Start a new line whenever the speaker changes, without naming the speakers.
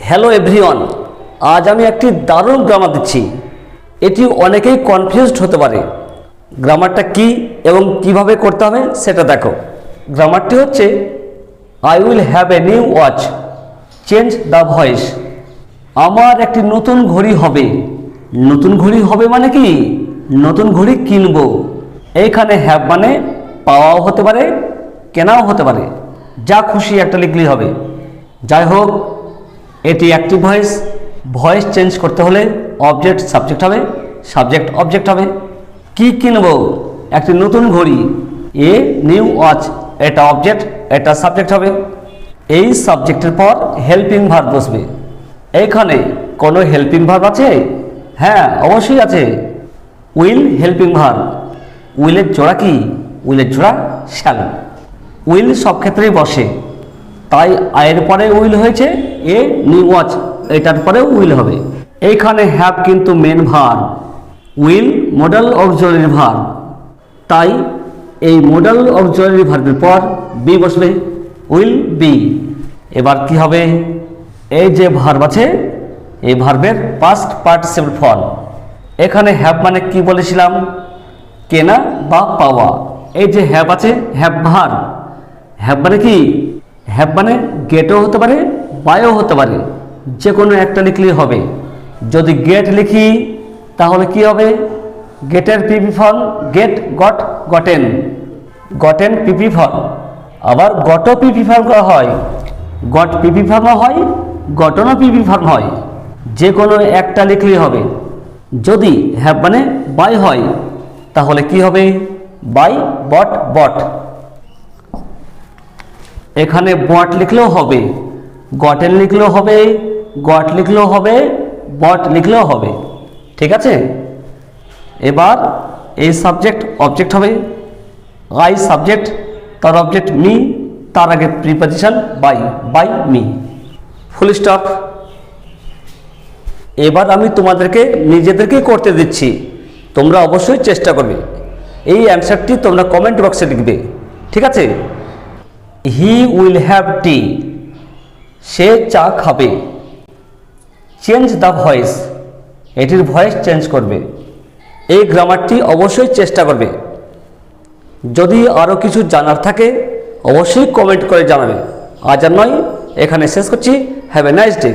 Hello everyone, আজ আমি একটি দারুণ গ্রামার দিচ্ছি। এটি অনেকেই কনফিউজড হতে পারে। গ্রামারটা কি এবং কিভাবে করতে হবে সেটা দেখো। গ্রামারটি হচ্ছে I will have a new watch, change the voice. আমার একটি নতুন ঘড়ি হবে। নতুন ঘড়ি হবে মানে কি? নতুন ঘড়ি কিনবো। এইখানে হ্যাভ মানে পাওয়াও হতে পারে, কেনাও হতে পারে, যা খুশি একটা লিখলেই হবে। যাই হোক, এটি অ্যাক্টিভ ভয়েস। ভয়েস চেঞ্জ করতে হলে অবজেক্ট সাবজেক্ট হবে, সাবজেক্ট অবজেক্ট হবে। কি কিনবো? একটি নতুন ঘড়ি। এ নিউ ওয়াচ, এটা অবজেক্ট, এটা সাবজেক্ট হবে। এই সাবজেক্টের পর হেল্পিং ভার্ব বসবে। এইখানে কোনো হেল্পিং ভার্ব আছে? হ্যাঁ, অবশ্যই আছে। Will helping verb. উইলের জোড়া কি? উইলের জোড়া শ্যাল। উইল সব ক্ষেত্রেই বসে, তাই আয়ের পরে উইল হয়েছে। এ নিউ ওয়াচ, এটার পরে উইল হবে। এইখানে হ্যাভ কিন্তু main verb, will modal auxiliary verb, তাই এই মডেল অক্সিলারি ভার্বের পর বি বসবে, উইল বি। এবার কি হবে? এই যে ভার্ব আছে, এই ভার্বের পাস্ট পার্টিসিপল ফর্ম। এখানে হ্যাভ মানে কি বলেছিলাম? কেনা বা পাওয়া। এই যে হ্যাভ আছে, হ্যাভ ভার্ব। হ্যাভ মানে কি? হ্যাভ মানে গেটও হতে পারে, বাইও হতে পারে, যে কোনো একটা লিখলেই হবে। যদি গেট লিখি তাহলে কি হবে? গেটের PP form get, got, gotten. Gotten PP form. আবার গটও পিপি ফর্ম করা হয়, গট পিপি ফর্মও হয়, গটনও পিপি ফর্ম হয়। যে কোনো একটা লিখলেই হবে। যদি হ্যাভ মানে বাই হয় তাহলে কি হবে? বাই, বট, বট। এখানে বট লিখলেও হবে, গটেন লিখলেও হবে, গট লিখলেও হবে, বট লিখলেও হবে। ঠিক আছে? এবার এই সাবজেক্ট অবজেক্ট হবে। আই সাবজেক্ট, তার অবজেক্ট মি, তার আগে preposition by, by me, full stop. এবার আমি তোমাদেরকে নিজেদেরকেই করতে দিচ্ছি, তোমরা অবশ্যই চেষ্টা করবে। এই অ্যান্সারটি তোমরা কমেন্ট বক্সে লিখবে, ঠিক আছে? হি উইল হ্যাভ টি, সে চা খাবে। চেঞ্জ দ্য ভয়েস, এটির ভয়েস চেঞ্জ করবে। এই গ্রামারটি অবশ্যই চেষ্টা করবে। যদি আরও কিছু জানার থাকে অবশ্যই কমেন্ট করে জানাবে। আজ আর নয়, এখানে শেষ করছি। Have a nice day.